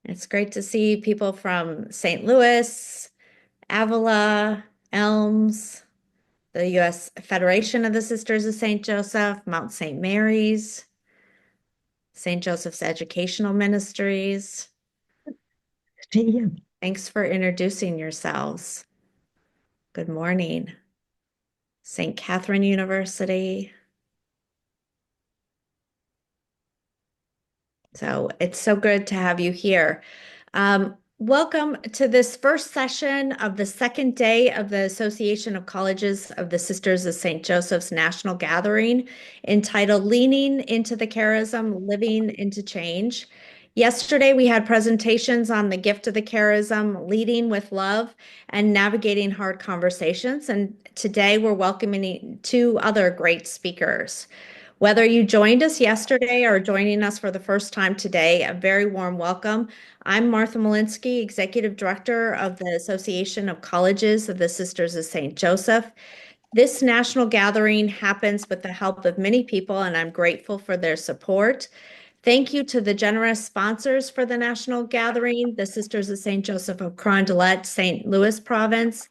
It's great to see people from St. Louis, Avila, Elms, the U.S. Federation of the Sisters of St. Joseph, Mount St. Mary's, St. Joseph's Educational Ministries. See you. Thanks for introducing yourselves. Good morning. St. Catherine University. So it's so good to have you here. Welcome to this first session of the second day of the Association of Colleges of the Sisters of St. Joseph's National Gathering, entitled Leaning into the Charism, Living into Change. Yesterday, we had presentations on the gift of the charism, leading with love, and navigating hard conversations. And today, we're welcoming two other great speakers. Whether you joined us yesterday or joining us for the first time today, a very warm welcome. I'm Martha Malinsky, Executive Director of the Association of Colleges of the Sisters of St. Joseph. This national gathering happens with the help of many people, and I'm grateful for their support. Thank you to the generous sponsors for the national gathering, the Sisters of St. Joseph of Carondelet, St. Louis Province,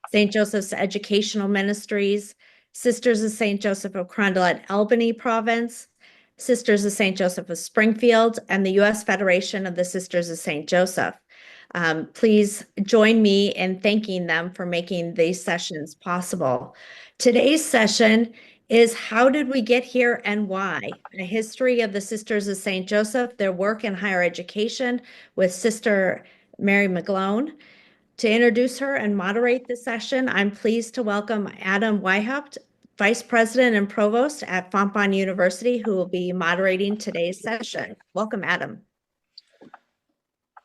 St. Joseph's Educational Ministries, Sisters of St. Joseph of Carondelet, Albany Province, Sisters of St. Joseph of Springfield, and the U.S. Federation of the Sisters of St. Joseph. Please join me in thanking them for making these sessions possible. Today's session is How Did We Get Here and Why? A History of the Sisters of St. Joseph, Their Work in Higher Education with Sister Mary McGlone. To introduce her and moderate the session, I'm pleased to welcome Adam Weihaupt, Vice President and Provost at Fontbonne University, who will be moderating today's session. Welcome, Adam.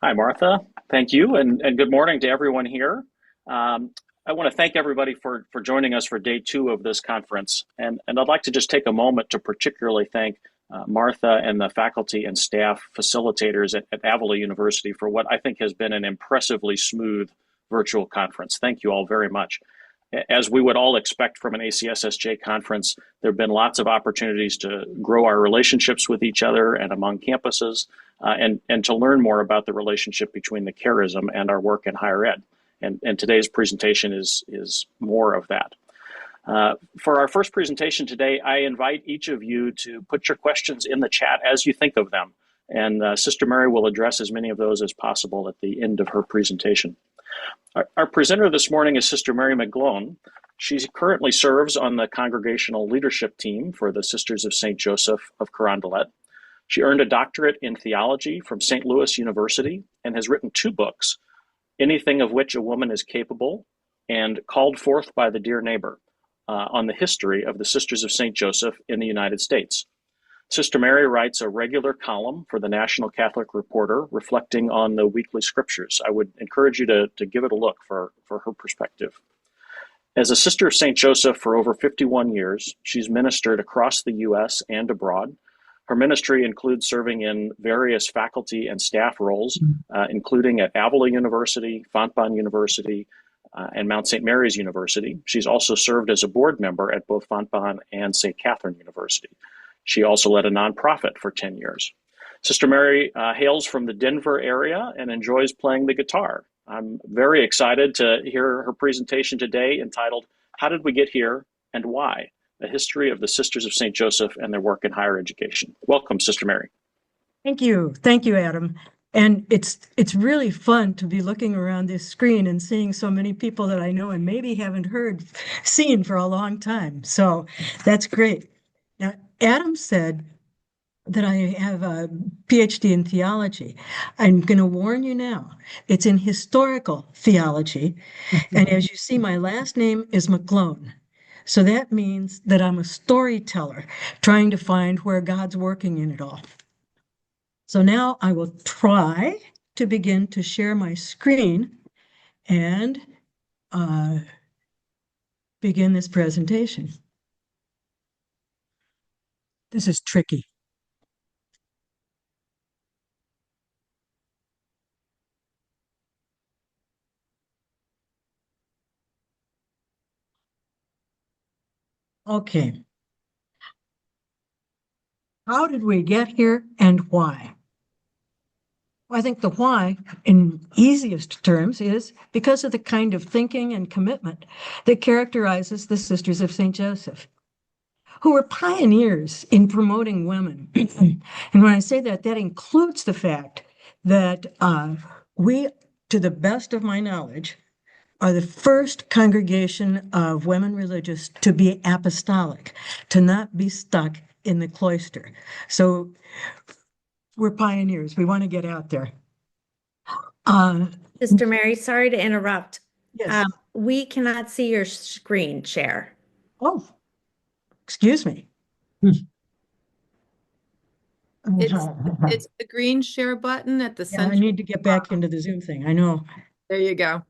Hi, Martha. Thank you, and good morning to everyone here. I want to thank everybody for joining us for day two of this conference. And I'd like to just take a moment to particularly thank Martha and the faculty and staff facilitators at Avila University for what I think has been an impressively smooth virtual conference. Thank you all very much. As we would all expect from an ACSSJ conference, there have been lots of opportunities to grow our relationships with each other and among campuses, and to learn more about the relationship between the charism and our work in higher ed. And today's presentation is more of that. For our first presentation today, I invite each of you to put your questions in the chat as you think of them. And Sister Mary will address as many of those as possible at the end of her presentation. Our presenter this morning is Sister Mary McGlone. She currently serves on the congregational leadership team for the Sisters of St. Joseph of Carondelet. She earned a doctorate in theology from St. Louis University and has written two books, Anything of Which a Woman is Capable and Called Forth by the Dear Neighbor, on the history of the Sisters of St. Joseph in the United States. Sister Mary writes a regular column for the National Catholic Reporter reflecting on the weekly scriptures. I would encourage you to give it a look for her perspective. As a Sister of St. Joseph for over 51 years, she's ministered across the U.S. and abroad. Her ministry includes serving in various faculty and staff roles, including at Avila University, Fontbonne University, and Mount St. Mary's University. She's also served as a board member at both Fontbonne and St. Catherine University. She also led a nonprofit for 10 years. Sister Mary hails from the Denver area and enjoys playing the guitar. I'm very excited to hear her presentation today entitled, How Did We Get Here and Why? A History of the Sisters of St. Joseph and Their Work in Higher Education. Welcome, Sister Mary. Thank you. Thank you, Adam. And it's really fun to be looking around this screen and seeing so many people that I know and maybe haven't seen for a long time. So that's great. Now, Adam said that I have a PhD in theology. I'm going to warn you now, it's in historical theology. And as you see, my last name is McGlone. So that means that I'm a storyteller trying to find where God's working in it all. So now I will try to begin to share my screen and begin this presentation. This is tricky. Okay. How did we get here and why? I think the why, in easiest terms, is because of the kind of thinking and commitment that characterizes the Sisters of St. Joseph, who were pioneers in promoting women. And when I say that, that includes the fact that we, to the best of my knowledge, are the first congregation of women religious to be apostolic, to not be stuck in the cloister. So we're pioneers. We want to get out there. Sister Mary, sorry to interrupt. Yes. We cannot see your screen share. Oh, excuse me. It's the green share button at the Yeah, I center. need to get back into the Zoom thing. I know. There you go.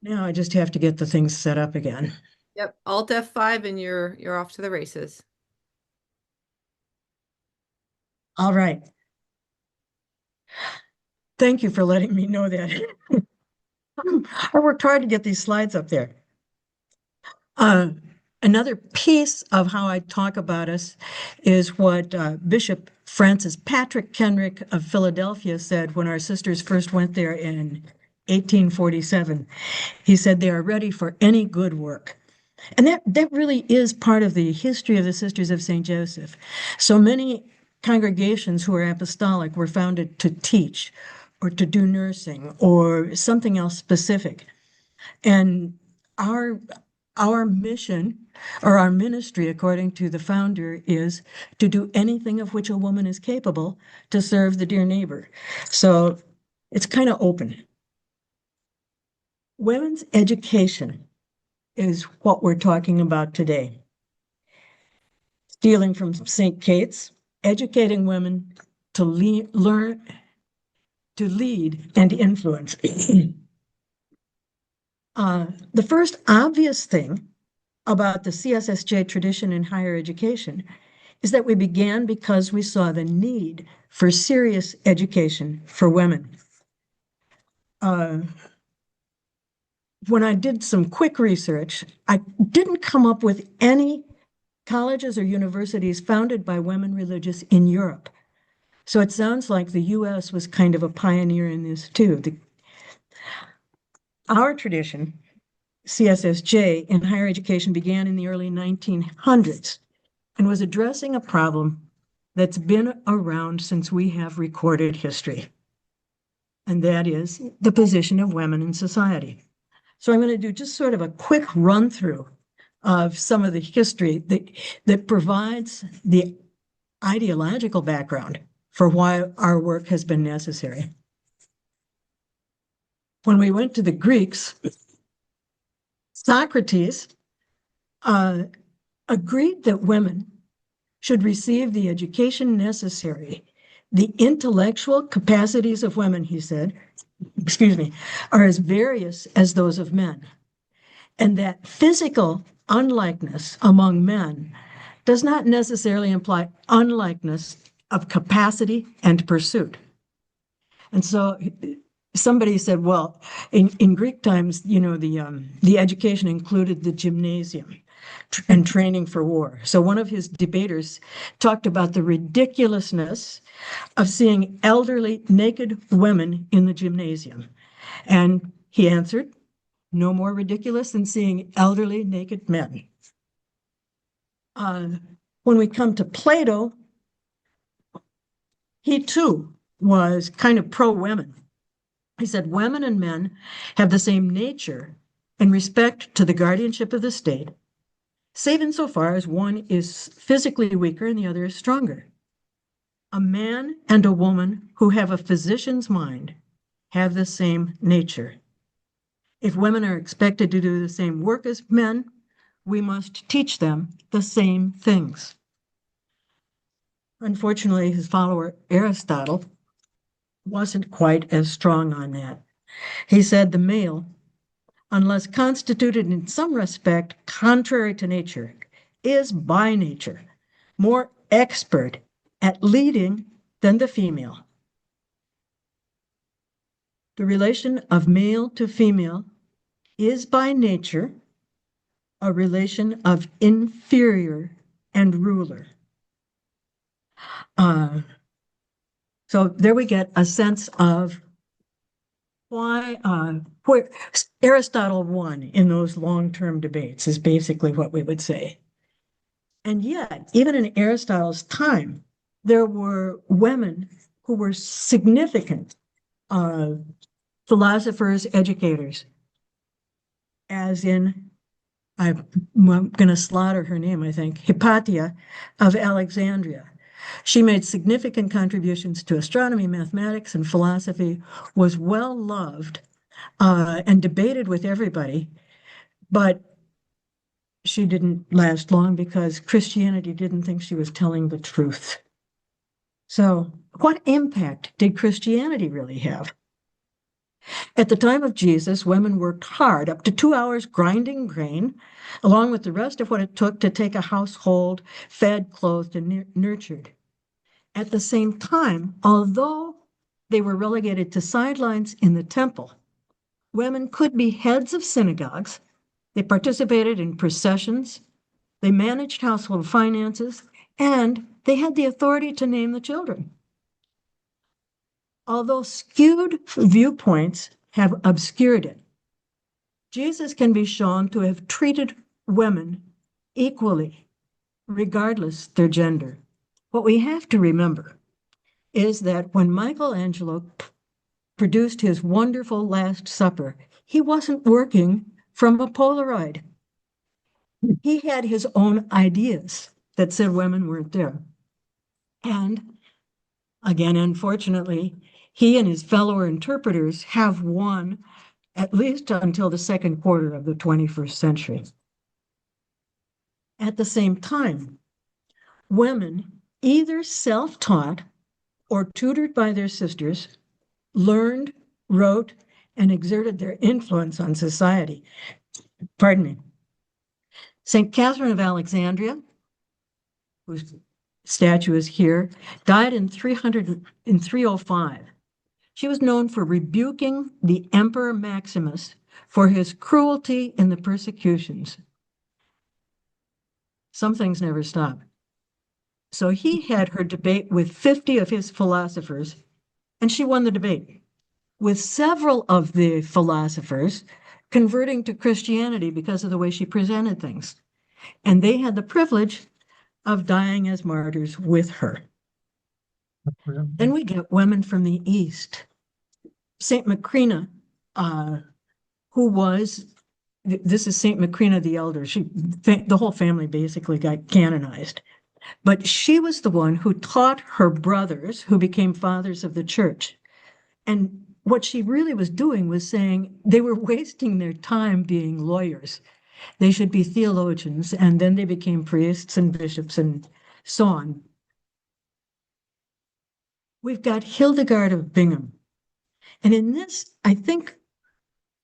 Now I just have to get the things set up again. Yep, Alt F5 and you're off to the races. All right. Thank you for letting me know that. I worked hard to get these slides up there. Another piece of how I talk about us is what Bishop Francis Patrick Kenrick of Philadelphia said when our sisters first went there in 1847. He said, they are ready for any good work. And that really is part of the history of the Sisters of St. Joseph. So many congregations who are apostolic were founded to teach or to do nursing or something else specific. And our mission or our ministry, according to the founder, is to do anything of which a woman is capable to serve the dear neighbor. So it's kind of open. Women's education is what we're talking about today. Stealing from St. Kate's, educating women to learn, to lead and influence. The first obvious thing about the CSSJ tradition in higher education is that we began because we saw the need for serious education for women. When I did some quick research, I didn't come up with any colleges or universities founded by women religious in Europe. So it sounds like the US was kind of a pioneer in this too. Our tradition, CSSJ, in higher education began in the early 1900s and was addressing a problem that's been around since we have recorded history. And that is the position of women in society. So I'm going to do just sort of a quick run through of some of the history that provides the ideological background for why our work has been necessary. When we went to the Greeks, Socrates agreed that women should receive the education necessary. The intellectual capacities of women, he said, are as various as those of men, and that physical unlikeness among men does not necessarily imply unlikeness of capacity and pursuit. And so somebody said, well, in Greek times, the education included the gymnasium and training for war. So one of his debaters talked about the ridiculousness of seeing elderly naked women in the gymnasium. And he answered, no more ridiculous than seeing elderly naked men. When we come to Plato, he too was kind of pro-women. He said, women and men have the same nature in respect to the guardianship of the state, save insofar as one is physically weaker and the other is stronger. A man and a woman who have a physician's mind have the same nature. If women are expected to do the same work as men, we must teach them the same things. Unfortunately, his follower Aristotle wasn't quite as strong on that. He said the male, unless constituted in some respect contrary to nature, is by nature more expert at leading than the female. The relation of male to female is by nature a relation of inferior and ruler. So there we get a sense of why where Aristotle won in those long-term debates is basically what we would say. And yet, even in Aristotle's time, there were women who were significant philosophers, educators, as in, I'm going to slaughter her name, I think, Hypatia of Alexandria. She made significant contributions to astronomy, mathematics, and philosophy, was well loved and debated with everybody, but she didn't last long because Christianity didn't think she was telling the truth. So, what impact did Christianity really have? At the time of Jesus, women worked hard, up to 2 hours grinding grain, along with the rest of what it took to take a household fed, clothed, and nurtured. At the same time, although they were relegated to sidelines in the temple, women could be heads of synagogues. They participated in processions, they managed household finances, and they had the authority to name the children. Although skewed viewpoints have obscured it, Jesus can be shown to have treated women equally, regardless their gender. What we have to remember is that when Michelangelo produced his wonderful Last Supper, he wasn't working from a Polaroid. He had his own ideas that said women weren't there. And again, unfortunately, he and his fellow interpreters have won at least until the second quarter of the 21st century. At the same time, women, either self-taught or tutored by their sisters, learned, wrote, and exerted their influence on society. Pardon me. St. Catherine of Alexandria, whose statue is here, died in 305. She was known for rebuking the Emperor Maximus for his cruelty in the persecutions. Some things never stop. So he had her debate with 50 of his philosophers, and she won the debate, with several of the philosophers converting to Christianity because of the way she presented things. And they had the privilege of dying as martyrs with her. Then we get women from the East. St. Macrina, who was, this is St. Macrina the Elder. The whole family basically got canonized. But she was the one who taught her brothers, who became fathers of the church. And what she really was doing was saying they were wasting their time being lawyers. They should be theologians, and then they became priests and bishops and so on. We've got Hildegard of Bingen. And in this, I think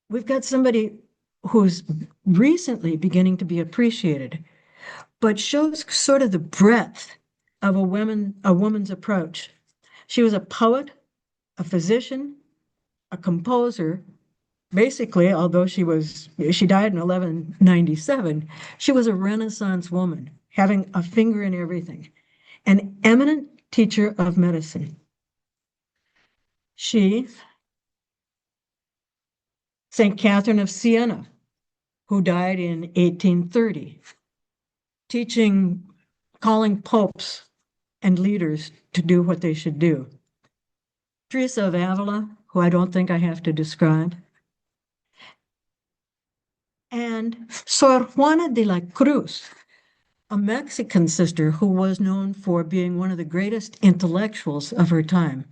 we've got somebody who's recently beginning to be appreciated, but shows sort of the breadth of a woman's approach. She was a poet, a physician, a composer. Basically, although she died in 1197, she was a Renaissance woman, having a finger in everything, an eminent teacher of medicine. St. Catherine of Siena, who died in 1830, calling popes and leaders to do what they should do. Teresa of Avila, who I don't think I have to describe. And Sor Juana de la Cruz, a Mexican sister who was known for being one of the greatest intellectuals of her time.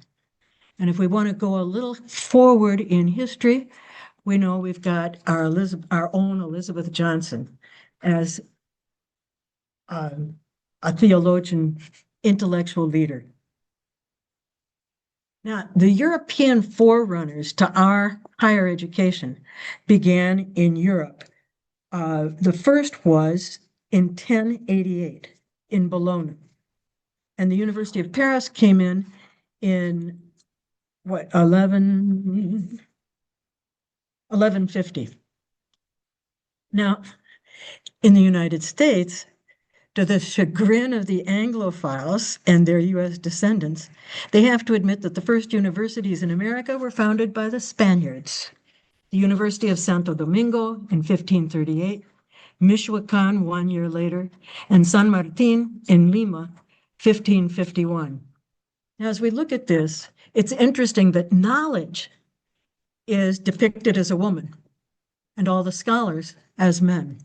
And if we want to go a little forward in history, we know we've got our own Elizabeth Johnson as a theologian, intellectual leader. Now, the European forerunners to our higher education began in Europe. The first was in 1088 in Bologna. And the University of Paris came in 1150. Now, in the United States, to the chagrin of the Anglophiles and their U.S. descendants, they have to admit that the first universities in America were founded by the Spaniards. The University of Santo Domingo in 1538, Michoacan 1 year later, and San Martin in Lima, 1551. Now, as we look at this, it's interesting that knowledge is depicted as a woman and all the scholars as men.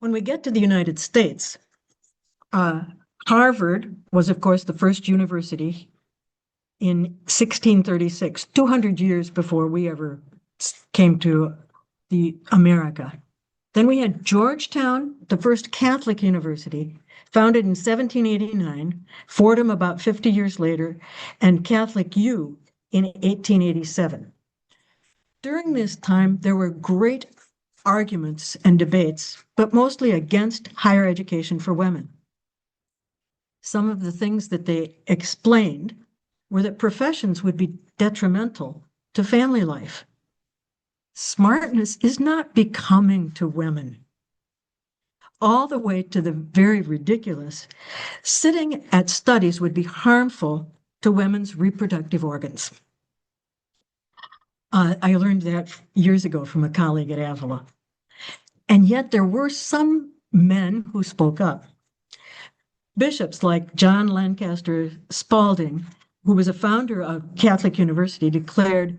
When we get to the United States, Harvard was, of course, the first university in 1636, 200 years before we ever came to the America. Then we had Georgetown, the first Catholic university, founded in 1789, Fordham about 50 years later, and Catholic U in 1887. During this time, there were great arguments and debates, but mostly against higher education for women. Some of the things that they explained were that professions would be detrimental to family life. Smartness is not becoming to women. All the way to the very ridiculous, sitting at studies would be harmful to women's reproductive organs. I learned that years ago from a colleague at Avila. And yet there were some men who spoke up. Bishops like John Lancaster Spalding, who was a founder of Catholic University, declared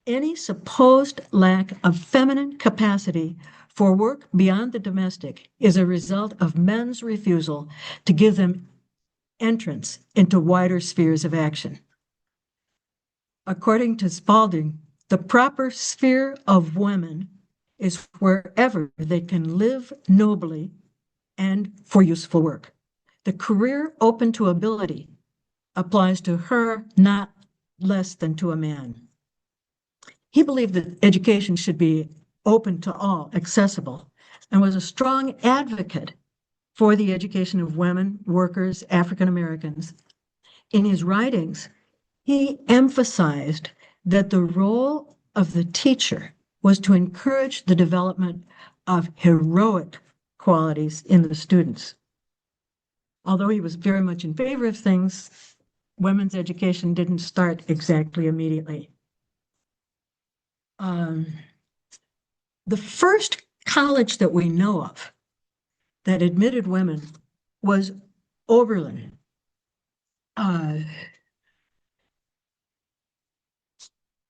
any supposed lack of feminine capacity for work beyond the domestic is a result of men's refusal to give them entrance into wider spheres of action. According to Spalding, the proper sphere of women is wherever they can live nobly and for useful work. The career open to ability applies to her not less than to a man. He believed that education should be open to all, accessible, and was a strong advocate for the education of women, workers, African Americans. In his writings, he emphasized that the role of the teacher was to encourage the development of heroic qualities in the students. Although he was very much in favor of things, women's education didn't start exactly immediately. The first college that we know of that admitted women was Oberlin.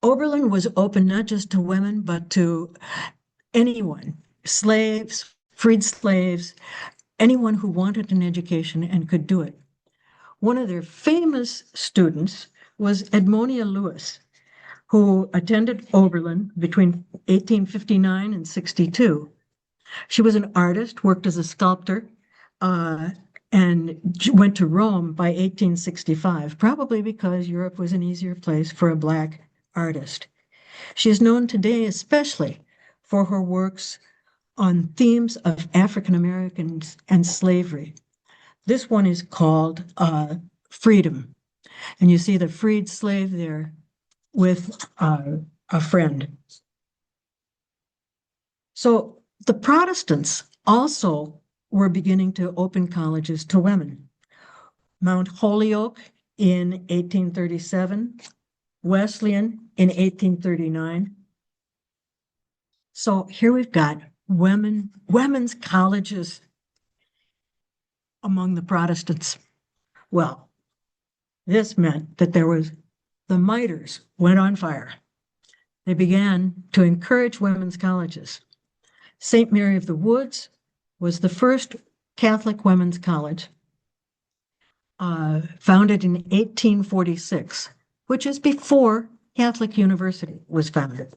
Oberlin was open not just to women, but to anyone, slaves, freed slaves, anyone who wanted an education and could do it. One of their famous students was Edmonia Lewis, who attended Oberlin between 1859 and 62. She was an artist, worked as a sculptor, and went to Rome by 1865, probably because Europe was an easier place for a Black artist. She is known today especially for her works on themes of African Americans and slavery. This one is called Freedom, and you see the freed slave there with a friend. So the Protestants also were beginning to open colleges to women. Mount Holyoke in 1837, Wesleyan in 1839. So here we've got women's colleges among the Protestants. Well, this meant that the miters went on fire. They began to encourage women's colleges. St. Mary of the Woods was the first Catholic women's college, founded in 1846, which is before Catholic University was founded.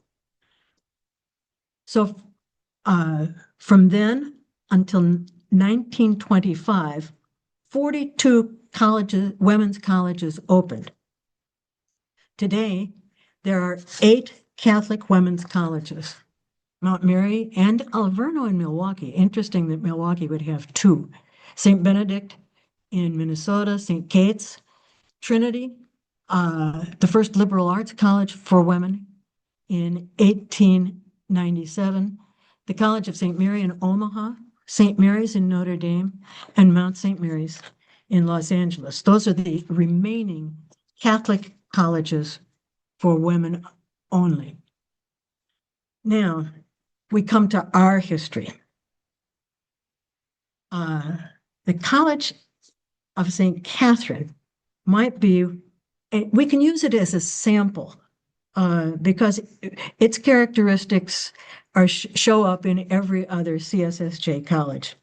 So from then until 1925, 42 women's colleges opened. Today, there are 8 Catholic women's colleges, Mount Mary and Alverno in Milwaukee. Interesting that Milwaukee would have 2. St. Benedict in Minnesota, St. Kate's, Trinity, the first liberal arts college for women in 1897, the College of St. Mary in Omaha, St. Mary's in Notre Dame, and Mount St. Mary's in Los Angeles. Those are the remaining Catholic colleges for women only. Now, we come to our history. The College of St. Catherine might be, we can use it as a sample because its characteristics show up in every other CSSJ college.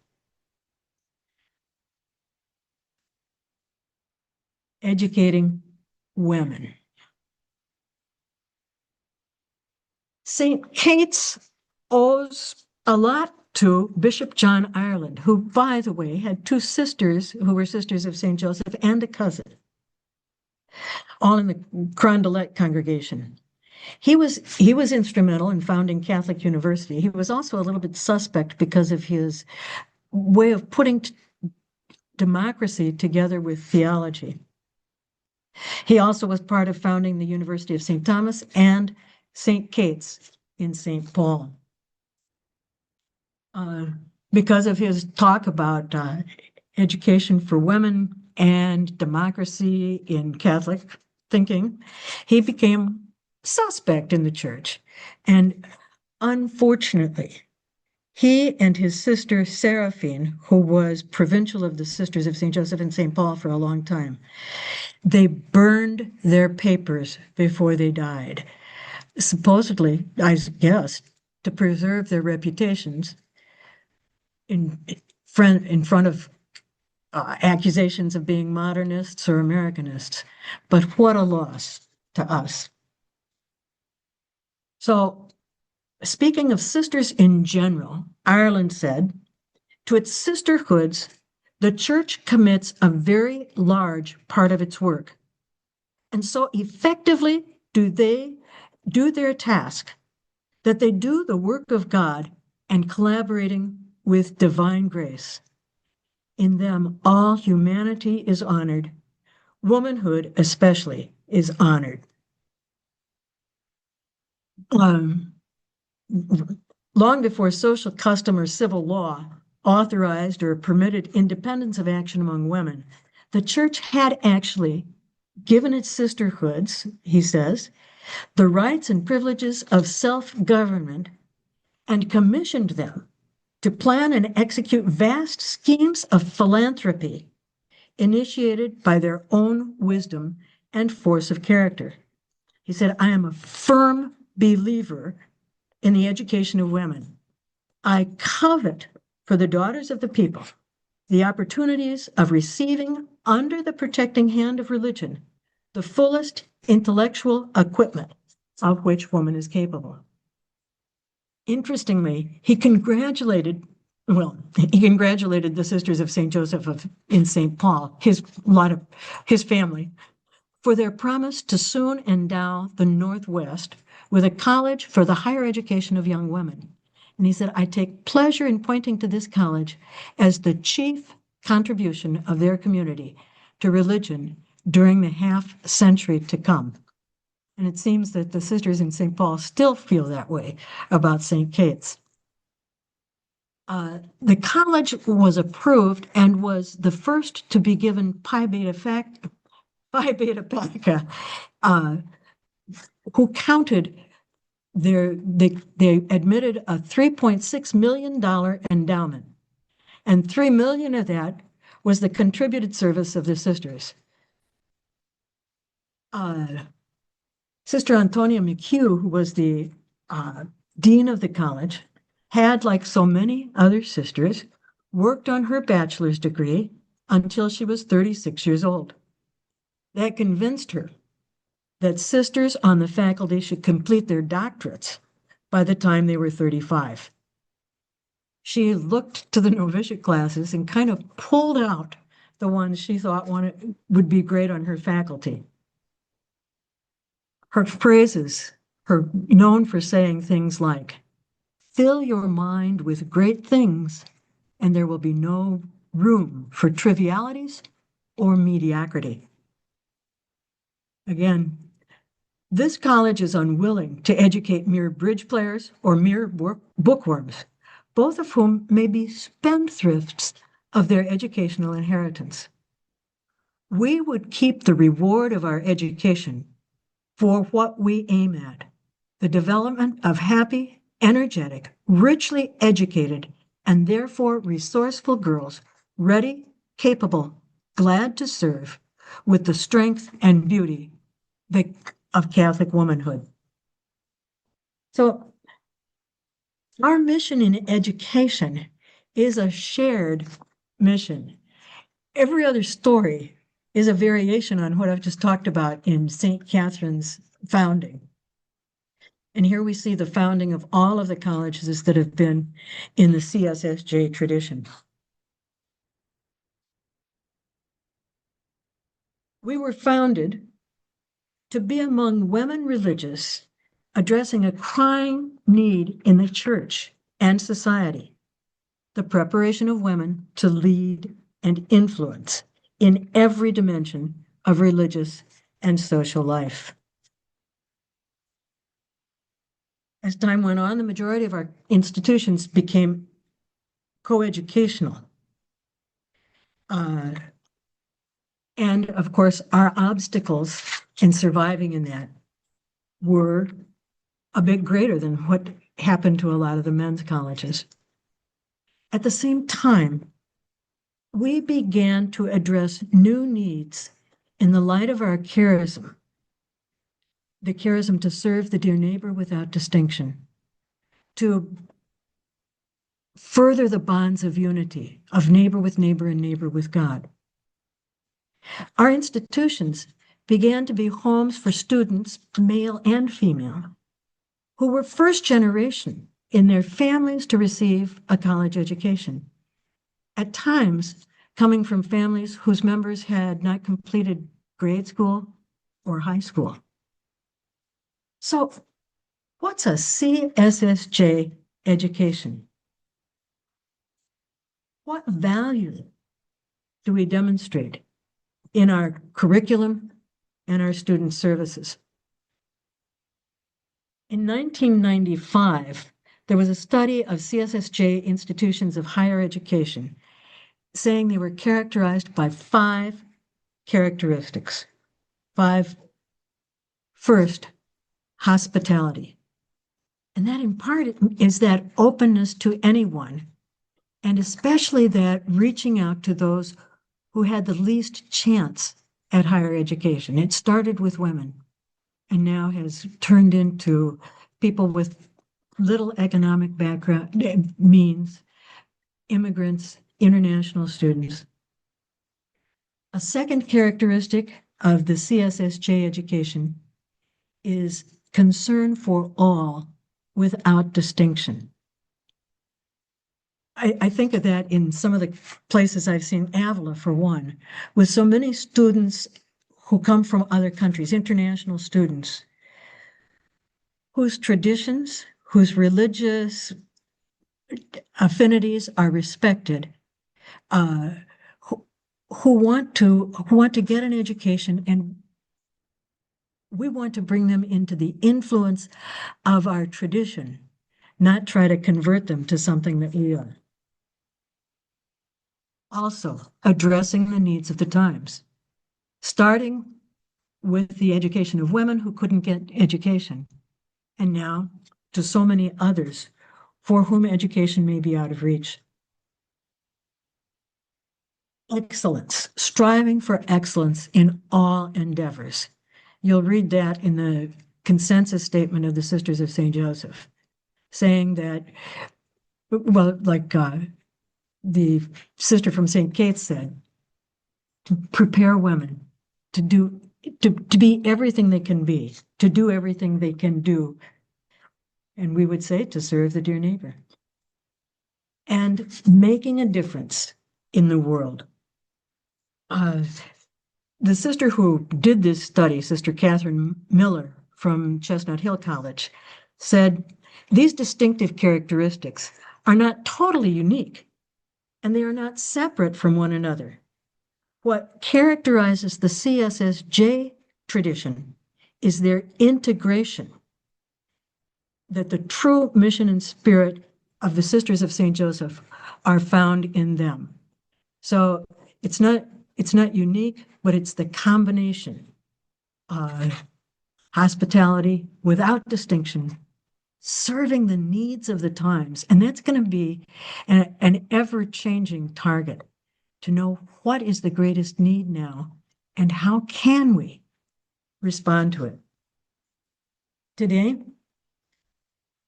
Educating women. St. Kate's owes a lot to Bishop John Ireland, who, by the way, had two sisters who were sisters of St. Joseph and a cousin, all in the Carondelet congregation. He was instrumental in founding Catholic University. He was also a little bit suspect because of his way of putting democracy together with theology. He also was part of founding the University of St. Thomas and St. Kate's in St. Paul. Because of his talk about education for women and democracy in Catholic thinking, he became suspect in the church. And unfortunately, he and his sister Seraphine, who was provincial of the Sisters of St. Joseph and St. Paul for a long time, they burned their papers before they died, supposedly, I guess, to preserve their reputations in front of accusations of being modernists or Americanists. But what a loss to us. So, speaking of sisters in general, Ireland said, to its sisterhoods, the church commits a very large part of its work. And so effectively do they do their task, that they do the work of God and collaborating with divine grace. In them, all humanity is honored. Womanhood, especially, is honored. Long before social custom or civil law authorized or permitted independence of action among women, the church had actually given its sisterhoods, he says, the rights and privileges of self-government and commissioned them to plan and execute vast schemes of philanthropy initiated by their own wisdom and force of character. He said, I am a firm believer in the education of women. I covet for the daughters of the people the opportunities of receiving under the protecting hand of religion the fullest intellectual equipment of which woman is capable. Interestingly, he congratulated the Sisters of St. Joseph in St. Paul, his family, for their promise to soon endow the Northwest with a college for the higher education of young women. And he said, I take pleasure in pointing to this college as the chief contribution of their community to religion during the half century to come. And it seems that the sisters in St. Paul still feel that way about St. Kate's. The college was approved and was the first to be given Phi Beta Beta, who counted they admitted a $3.6 million endowment, and $3 million of that was the contributed service of the sisters. Sister Antonia McHugh, who was the dean of the college, had, like so many other sisters, worked on her bachelor's degree until she was 36 years old. That convinced her that sisters on the faculty should complete their doctorates by the time they were 35. She looked to the novitiate classes and kind of pulled out the ones she thought would be great on her faculty. Her phrases, her known for saying things like, fill your mind with great things, and there will be no room for trivialities or mediocrity. Again, this college is unwilling to educate mere bridge players or mere bookworms, both of whom may be spendthrifts of their educational inheritance. We would keep the reward of our education for what we aim at, the development of happy, energetic, richly educated, and therefore resourceful girls, ready, capable, glad to serve, with the strength and beauty of Catholic womanhood. So our mission in education is a shared mission. Every other story is a variation on what I've just talked about in St. Catherine's founding. And here we see the founding of all of the colleges that have been in the CSSJ tradition. We were founded to be among women religious, addressing a crying need in the church and society, the preparation of women to lead and influence in every dimension of religious and social life. As time went on, the majority of our institutions became coeducational. And of course, our obstacles in surviving in that were a bit greater than what happened to a lot of the men's colleges. At the same time, we began to address new needs in the light of our charism, the charism to serve the dear neighbor without distinction, to further the bonds of unity of neighbor with neighbor and neighbor with God. Our institutions began to be homes for students, male and female, who were first generation in their families to receive a college education. At times, coming from families whose members had not completed grade school or high school. So, what's a CSSJ education? What value do we demonstrate in our curriculum and our student services? In 1995, there was a study of CSSJ institutions of higher education saying they were characterized by 5 characteristics. 5. First, hospitality. And that in part is that openness to anyone, and especially that reaching out to those who had the least chance at higher education. It started with women and now has turned into people with little economic background means, immigrants, international students. A second characteristic of the CSSJ education is concern for all without distinction. I think of that in some of the places I've seen, Avila for one, with so many students who come from other countries, international students, whose traditions, whose religious affinities are respected, who want to get an education, and we want to bring them into the influence of our tradition, not try to convert them to something that we are. Also, addressing the needs of the times, starting with the education of women who couldn't get education, and now to so many others for whom education may be out of reach. Excellence, striving for excellence in all endeavors. You'll read that in the consensus statement of the Sisters of St. Joseph, saying that, well, like the sister from St. Kate's said, to prepare women to be everything they can be, to do everything they can do. And we would say to serve the dear neighbor. And making a difference in the world. The sister who did this study, Sister Catherine Miller from Chestnut Hill College, said, these distinctive characteristics are not totally unique, and they are not separate from one another. What characterizes the CSSJ tradition is their integration, that the true mission and spirit of the Sisters of St. Joseph are found in them. So it's not unique, but it's the combination. Hospitality without distinction, serving the needs of the times. And that's going to be an ever-changing target, to know what is the greatest need now and how can we respond to it. Today,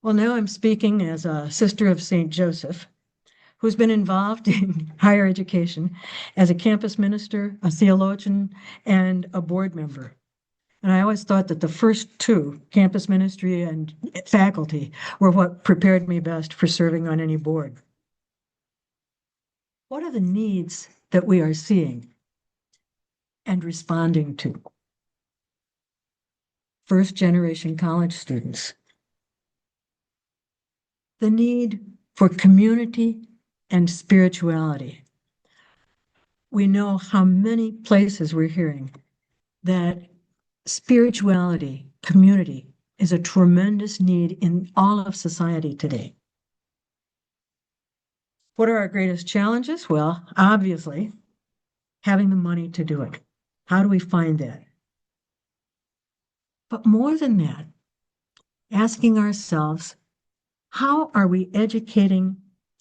well, now I'm speaking as a sister of St. Joseph, who's been involved in higher education as a campus minister, a theologian, and a board member. And I always thought that the first two, campus ministry and faculty, were what prepared me best for serving on any board. What are the needs that we are seeing and responding to? First-generation college students. The need for community and spirituality. We know how many places we're hearing that spirituality, community, is a tremendous need in all of society today. What are our greatest challenges? Well, obviously, having the money to do it. How do we find that? But more than that, asking ourselves, how are we educating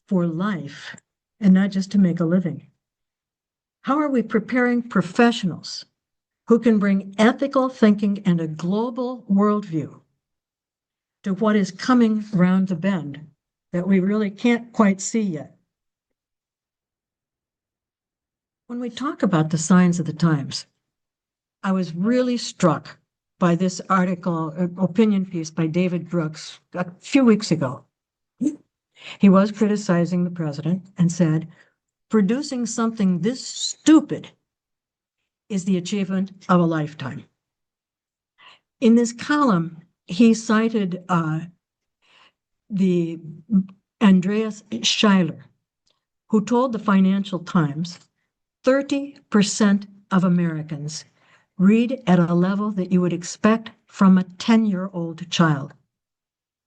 for life and not just to make a living? How are we preparing professionals who can bring ethical thinking and a global worldview to what is coming around the bend that we really can't quite see yet? When we talk about the signs of the times, I was really struck by this article, opinion piece by David Brooks a few weeks ago. He was criticizing the president and said, producing something this stupid is the achievement of a lifetime. In this column, he cited the Andreas Schuyler, who told the Financial Times 30% of Americans read at a level that you would expect from a 10-year-old child.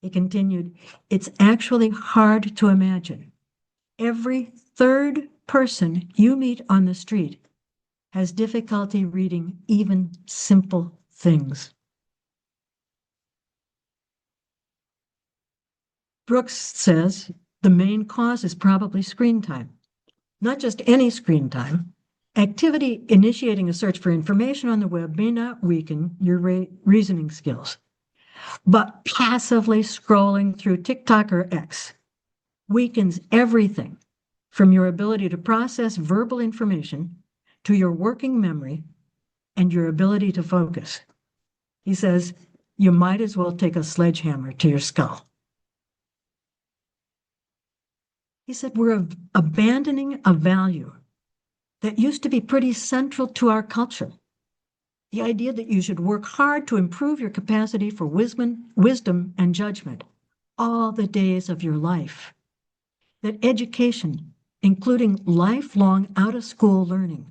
He continued, it's actually hard to imagine. Every third person you meet on the street has difficulty reading even simple things. Brooks says the main cause is probably screen time. Not just any screen time. Activity initiating a search for information on the web may not weaken your reasoning skills, but passively scrolling through TikTok or X weakens everything from your ability to process verbal information to your working memory and your ability to focus. He says, you might as well take a sledgehammer to your skull. He said, we're abandoning a value that used to be pretty central to our culture. The idea that you should work hard to improve your capacity for wisdom and judgment all the days of your life. That education, including lifelong out-of-school learning,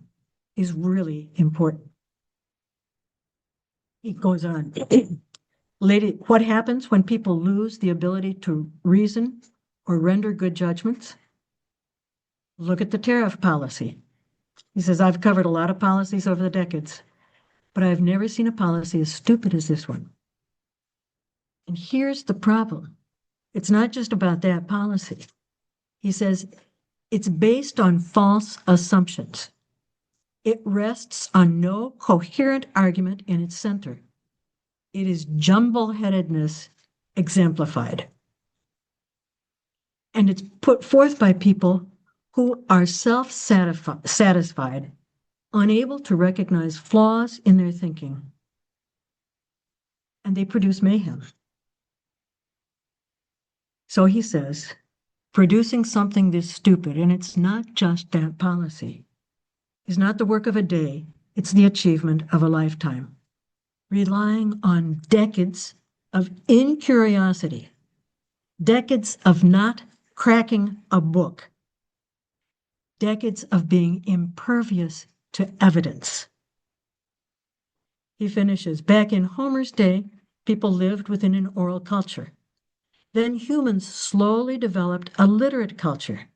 is really important. He goes on. Lady, what happens when people lose the ability to reason or render good judgments? Look at the tariff policy. He says, I've covered a lot of policies over the decades, but I've never seen a policy as stupid as this one. And here's the problem. It's not just about that policy. He says, it's based on false assumptions. It rests on no coherent argument in its center. It is jumble-headedness exemplified. And it's put forth by people who are self-satisfied, unable to recognize flaws in their thinking. And they produce mayhem. So he says, producing something this stupid, and it's not just that policy, is not the work of a day, it's the achievement of a lifetime. Relying on decades of incuriosity, decades of not cracking a book, decades of being impervious to evidence. He finishes, back in Homer's day, people lived within an oral culture. Then humans slowly developed a literate culture.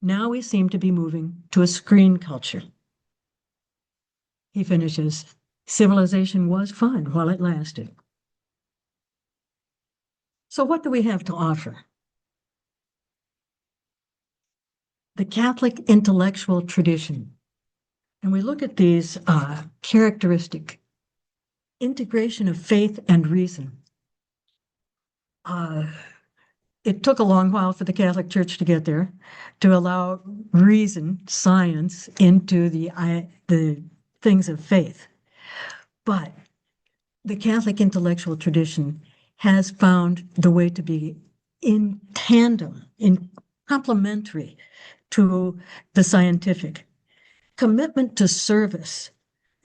Now we seem to be moving to a screen culture. He finishes, civilization was fun while it lasted. So what do we have to offer? The Catholic intellectual tradition. And we look at these characteristic integration of faith and reason. It took a long while for the Catholic Church to get there, to allow reason, science, into the things of faith. But the Catholic intellectual tradition has found the way to be in tandem, in complementary to the scientific. Commitment to service.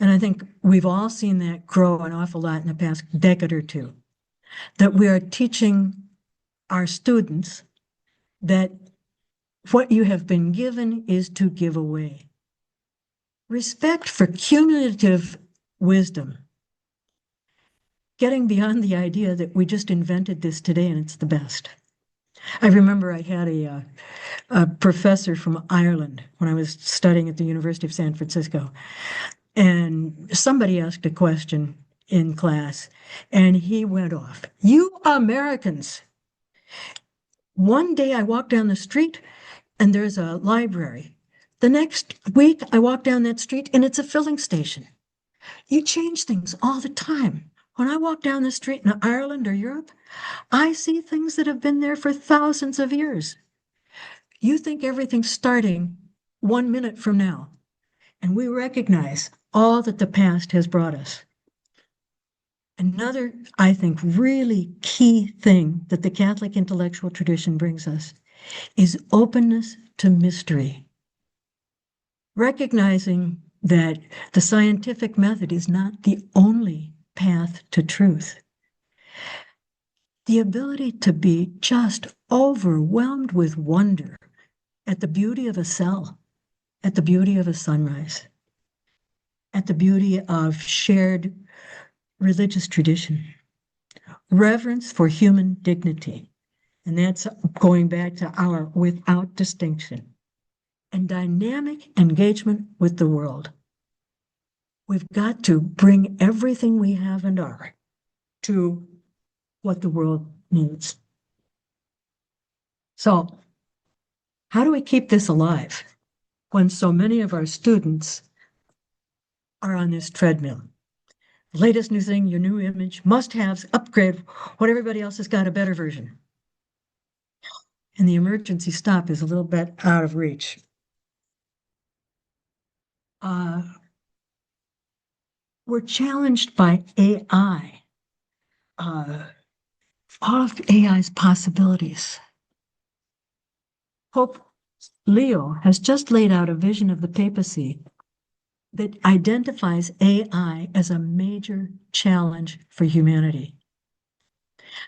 And I think we've all seen that grow an awful lot in the past decade or two, that we are teaching our students that what you have been given is to give away. Respect for cumulative wisdom. Getting beyond the idea that we just invented this today and it's the best. I remember I had a professor from Ireland when I was studying at the University of San Francisco. And somebody asked a question in class, and he went off. You Americans. One day I walk down the street and there's a library. The next week I walk down that street and it's a filling station. You change things all the time. When I walk down the street in Ireland or Europe, I see things that have been there for thousands of years. You think everything's starting 1 minute from now, and we recognize all that the past has brought us. Another, I think, really key thing that the Catholic intellectual tradition brings us is openness to mystery. Recognizing that the scientific method is not the only path to truth. The ability to be just overwhelmed with wonder at the beauty of a cell, at the beauty of a sunrise, at the beauty of shared religious tradition, reverence for human dignity, and that's going back to our without distinction, and dynamic engagement with the world. We've got to bring everything we have and are to what the world needs. So, how do we keep this alive when so many of our students are on this treadmill? Latest new thing, your new image, must-haves, upgrade, what everybody else has got, a better version. And the emergency stop is a little bit out of reach. We're challenged by AI, all of AI's possibilities. Pope Leo has just laid out a vision of the papacy that identifies AI as a major challenge for humanity.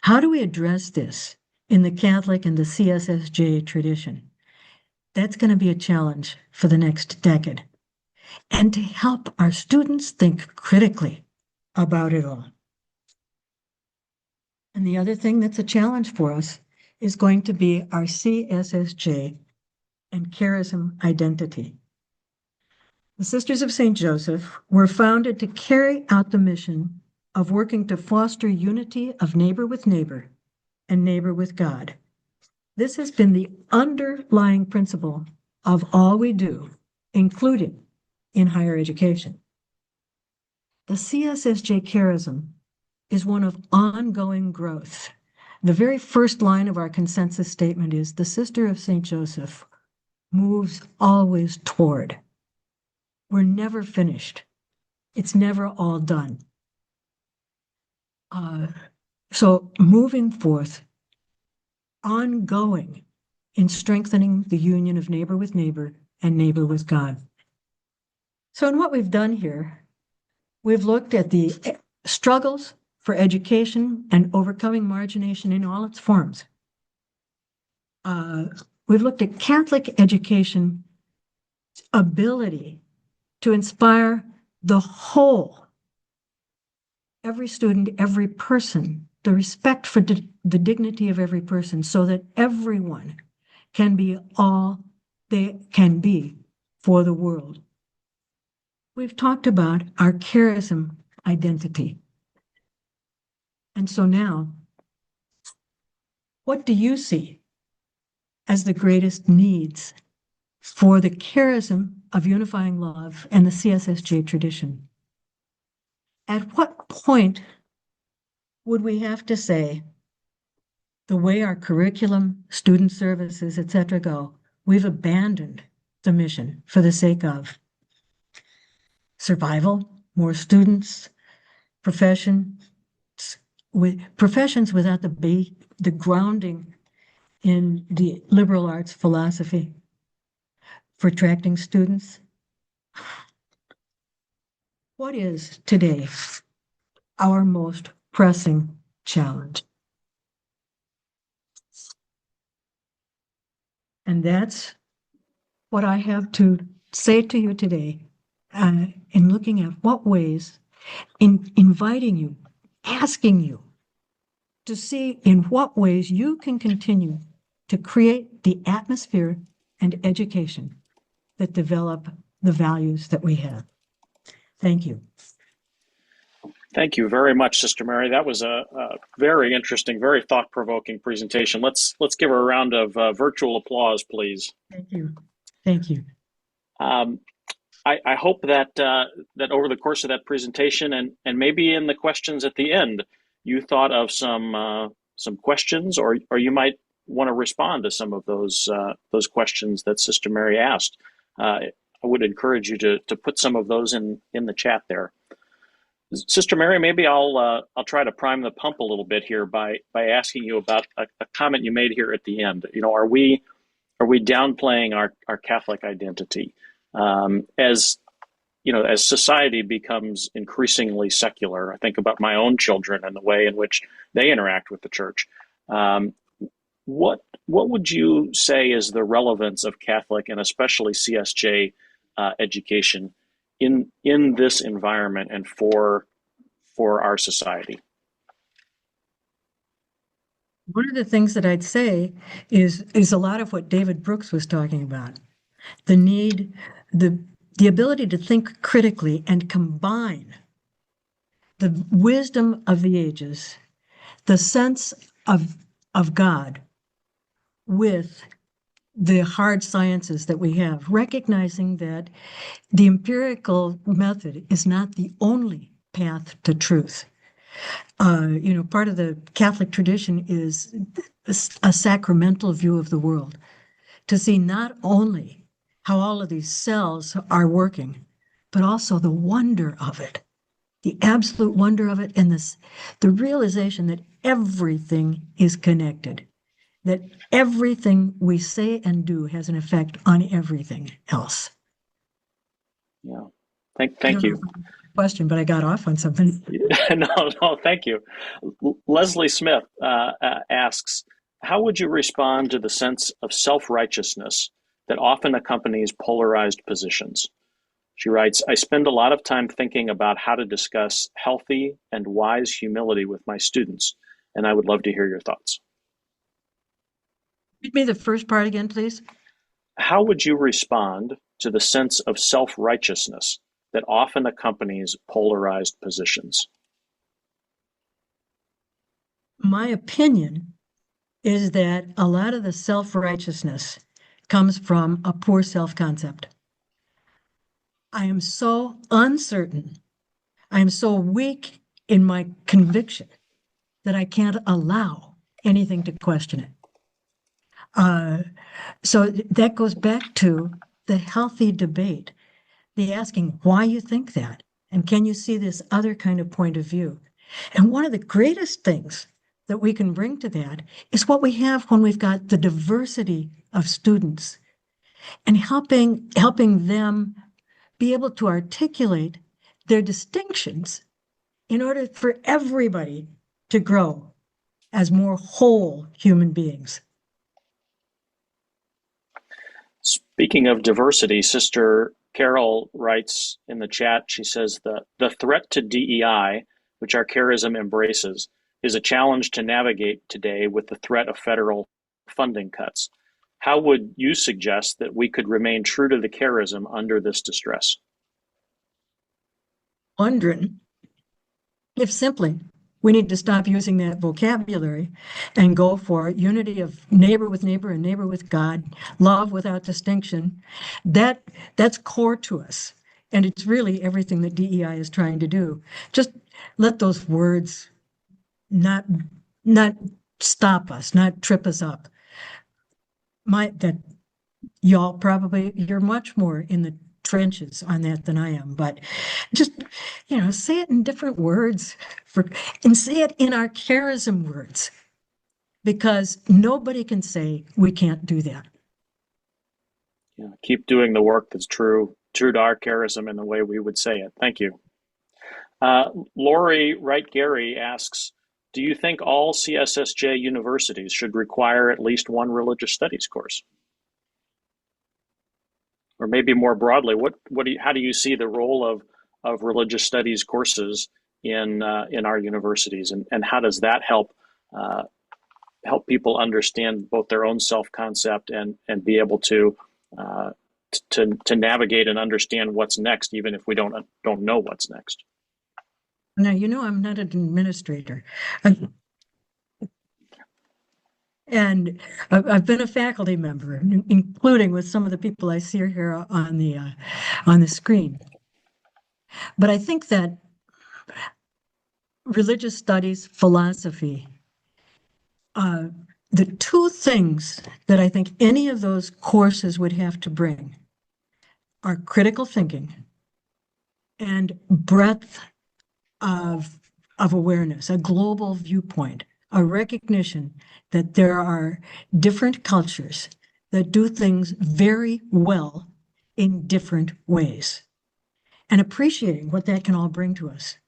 How do we address this in the Catholic and the CSSJ tradition? That's going to be a challenge for the next decade. And to help our students think critically about it all. And the other thing that's a challenge for us is going to be our CSSJ and charism identity. The Sisters of St. Joseph were founded to carry out the mission of working to foster unity of neighbor with neighbor and neighbor with God. This has been the underlying principle of all we do, including in higher education. The CSSJ charism is one of ongoing growth. The very first line of our consensus statement is the Sister of St. Joseph moves always toward. We're never finished. It's never all done. So moving forth, ongoing in strengthening the union of neighbor with neighbor and neighbor with God. So in what we've done here, we've looked at the struggles for education and overcoming margination in all its forms. We've looked at Catholic education's ability to inspire the whole every student, every person, the respect for the dignity of every person so that everyone can be all they can be for the world. We've talked about our charism identity. And so now, what do you see as the greatest needs for the charism of unifying love and the CSSJ tradition? At what point would we have to say, the way our curriculum, student services, etc. go, we've abandoned the mission for the sake of survival, more students, professions without the grounding in the liberal arts philosophy for attracting students? What is today our most pressing challenge? And that's what I have to say to you today in looking at what ways, in inviting you, asking you to see in what ways you can continue to create the atmosphere and education that develop the values that we have. Thank you. Thank you very much, Sister Mary. That was a very interesting, very thought-provoking presentation. Let's give her a round of virtual applause, please. Thank you. Thank you. I hope that that over the course of that presentation and maybe in the questions at the end, you thought of some questions, or you might want to respond to some of those questions that Sister Mary asked. I would encourage you to put some of those in the chat there. Sister Mary, maybe I'll try to prime the pump a little bit here by asking you about a comment you made here at the end. You know, are we downplaying our Catholic identity as you know, as society becomes increasingly secular? I think about my own children and the way in which they interact with the church. What would you say is the relevance of Catholic and especially CSJ education in this environment and for our society? One of the things that I'd say is a lot of what David Brooks was talking about. The need, the ability to think critically and combine the wisdom of the ages, the sense of God with the hard sciences that we have, recognizing that the empirical method is not the only path to truth. You know, part of the Catholic tradition is a sacramental view of the world, to see not only how all of these cells are working, but also the wonder of it, the absolute wonder of it, and the realization that everything is connected, that everything we say and do has an effect on everything else. Yeah, thank you. Question, but I got off on something. No, thank you. Leslie Smith asks, how would you respond to the sense of self-righteousness that often accompanies polarized positions? She writes, I spend a lot of time thinking about how to discuss healthy and wise humility with my students, and I would love to hear your thoughts. Read me the first part again, please. How would you respond to the sense of self-righteousness that often accompanies polarized positions? My opinion is that a lot of the self-righteousness comes from a poor self-concept. I am so uncertain, I am so weak in my conviction that I can't allow anything to question it. So that goes back to the healthy debate, the asking why you think that, and can you see this other kind of point of view? And one of the greatest things that we can bring to that is what we have when we've got the diversity of students and helping them be able to articulate their distinctions in order for everybody to grow as more whole human beings. Speaking of diversity, Sister Carol writes in the chat, she says, the threat to DEI, which our charism embraces, is a challenge to navigate today with the threat of federal funding cuts. How would you suggest that we could remain true to the charism under this distress? Wondering if simply we need to stop using that vocabulary and go for unity of neighbor with neighbor and neighbor with God, love without distinction. That's core to us. And it's really everything that DEI is trying to do. Just let those words not stop us, not trip us up. That y'all probably, you're much more in the trenches on that than I am, but just, say it in different words and say it in our charism words, because nobody can say we can't do that. Yeah, keep doing the work that's true to our charism in the way we would say it. Thank you. Lori Wright-Gary asks, do you think all CSSJ universities should require at least one religious studies course? Or maybe more broadly, how do you see the role of religious studies courses in our universities, and how does that help people understand both their own self-concept and be able to navigate and understand what's next, even if we don't know what's next? Now, I'm not an administrator. And I've been a faculty member, including with some of the people I see here on the screen. But I think that religious studies, philosophy, the two things that I think any of those courses would have to bring are critical thinking and breadth of awareness, a global viewpoint, a recognition that there are different cultures that do things very well in different ways, and appreciating what that can all bring to us.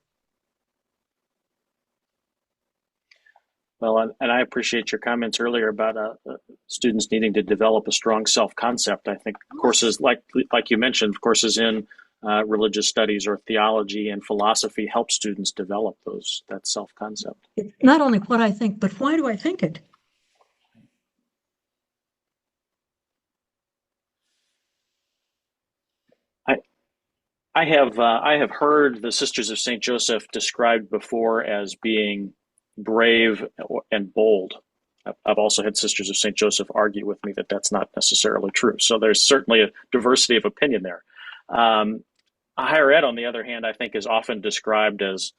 Well, and I appreciate your comments earlier about students needing to develop a strong self-concept. I think courses like you mentioned, courses in religious studies or theology and philosophy help students develop that self-concept. It's not only what I think, but why do I think it? I have heard the Sisters of St. Joseph described before as being brave and bold. I've also had Sisters of St. Joseph argue with me that that's not necessarily true. So there's certainly a diversity of opinion there. Higher ed, on the other hand, I think is often described as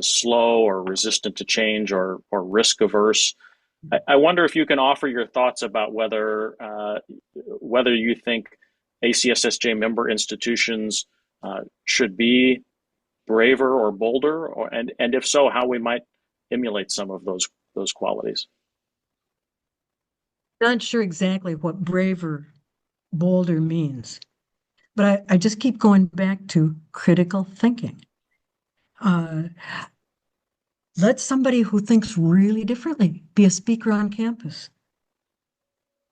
slow or resistant to change or risk averse. I wonder if you can offer your thoughts about whether you think ACSSJ member institutions should be braver or bolder, and if so, how we might emulate some of those qualities. Not sure exactly what braver, bolder means, but I just keep going back to critical thinking. Let somebody who thinks really differently be a speaker on campus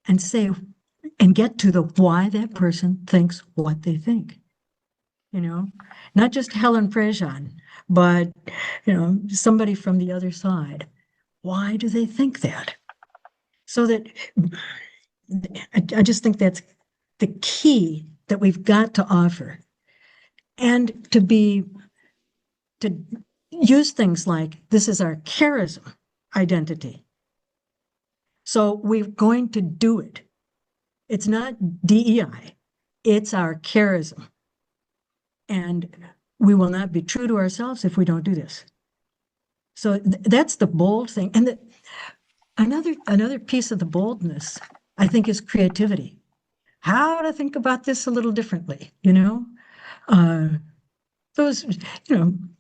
and get to the why that person thinks what they think. Not just Helen Prejean, but, somebody from the other side. Why do they think that? So that I just think that's the key that we've got to offer. And to use things like, this is our charism identity. So we're going to do it. It's not DEI, it's our charism. And we will not be true to ourselves if we don't do this. So that's the bold thing. And another piece of the boldness, I think, is creativity. How to think about this a little differently, those,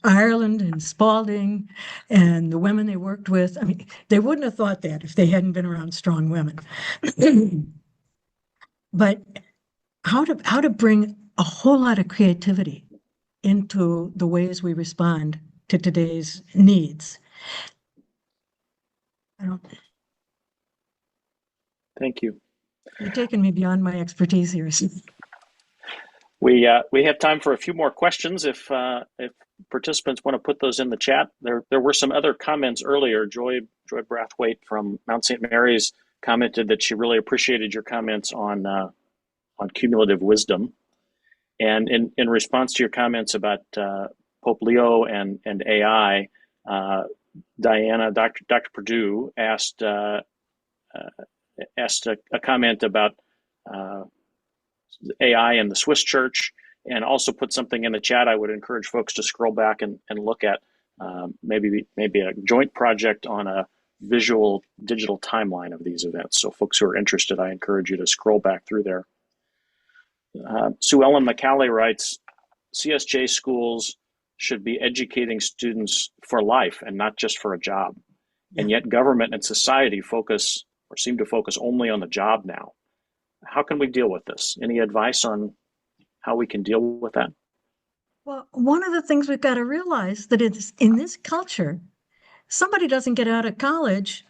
Ireland and Spalding and the women they worked with. I mean, they wouldn't have thought that if they hadn't been around strong women. But how to bring a whole lot of creativity into the ways we respond to today's needs. Thank you. You're taking me beyond my expertise here. We have time for a few more questions if participants want to put those in the chat. There were some other comments earlier. Joy Brathwaite from Mount St. Mary's commented that she really appreciated your comments on cumulative wisdom. And in response to your comments about Pope Leo and AI, Diana, Dr. Perdue asked a comment about AI and the Swiss Church, and also put something in the chat. I would encourage folks to scroll back and look at maybe a joint project on a visual digital timeline of these events. So folks who are interested, I encourage you to scroll back through there. Sue Ellen McCalley writes, CSJ schools should be educating students for life and not just for a job. And yet government and society seem to focus only on the job now. How can we deal with this? Any advice on how we can deal with that? Well, one of the things we've got to realize that it's in this culture, somebody doesn't get out of college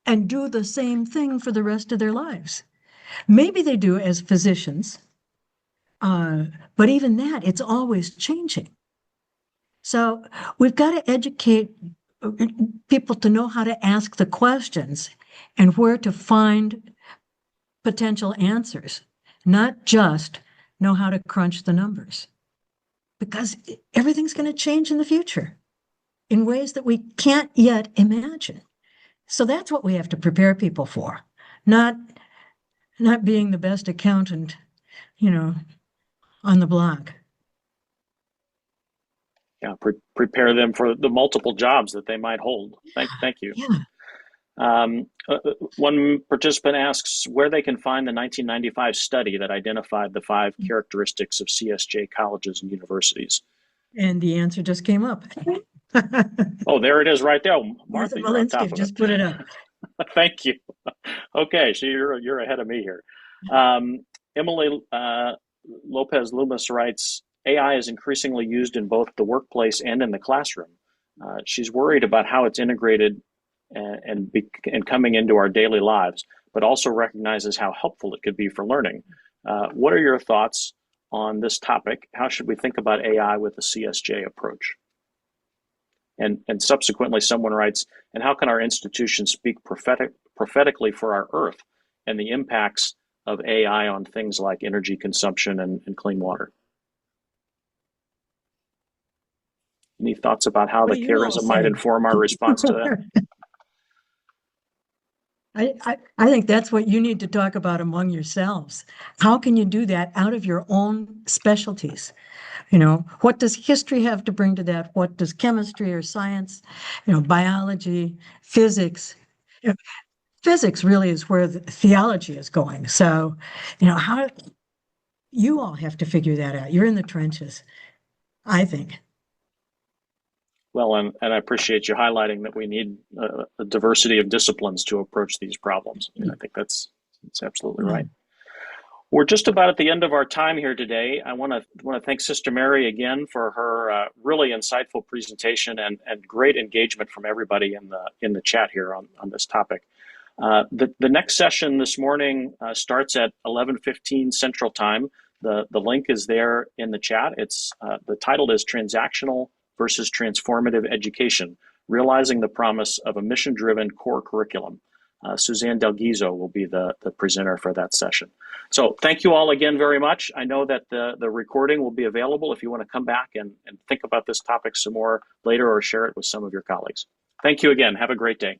and do the same thing for the rest of their lives. Maybe they do as physicians, but even that, it's always changing. So we've got to educate people to know how to ask the questions and where to find potential answers, not just know how to crunch the numbers, because everything's going to change in the future in ways that we can't yet imagine. So that's what we have to prepare people for, not being the best accountant, on the block. Yeah, prepare them for the multiple jobs that they might hold. Thank you. Yeah. One participant asks where they can find the 1995 study that identified the 5 characteristics of CSJ colleges and universities. And the answer just came up. Oh, there it is right there. Martha, you're on top of just it. put it up. Thank you. Okay, so you're ahead of me here. Emily Lopez Loomis writes, AI is increasingly used in both the workplace and in the classroom. She's worried about how it's integrated and coming into our daily lives, but also recognizes how helpful it could be for learning. What are your thoughts on this topic? How should we think about AI with the CSJ approach? And subsequently, someone writes, and how can our institutions speak prophetically for our Earth and the impacts of AI on things like energy consumption and clean water? Any thoughts about how the charism might inform our response to that? I think that's what you need to talk about among yourselves. How can you do that out of your own specialties? What does history have to bring to that? What does chemistry or science, biology, physics? Physics really is where the theology is going. So, how you all have to figure that out. You're in the trenches, I think. Well, and I appreciate you highlighting that we need a diversity of disciplines to approach these problems. I think that's absolutely right. We're just about at the end of our time here today. I want to thank Sister Mary again for her really insightful presentation and great engagement from everybody in the chat here on this topic. The next session this morning starts at 11:15 Central Time. The link is there in the chat. It's the title is Transactional versus Transformative Education, Realizing the Promise of a Mission-Driven Core Curriculum. Suzanne Delguizo will be the presenter for that session. So thank you all again very much. I know that the recording will be available if you want to come back and think about this topic some more later or share it with some of your colleagues. Thank you again. Have a great day.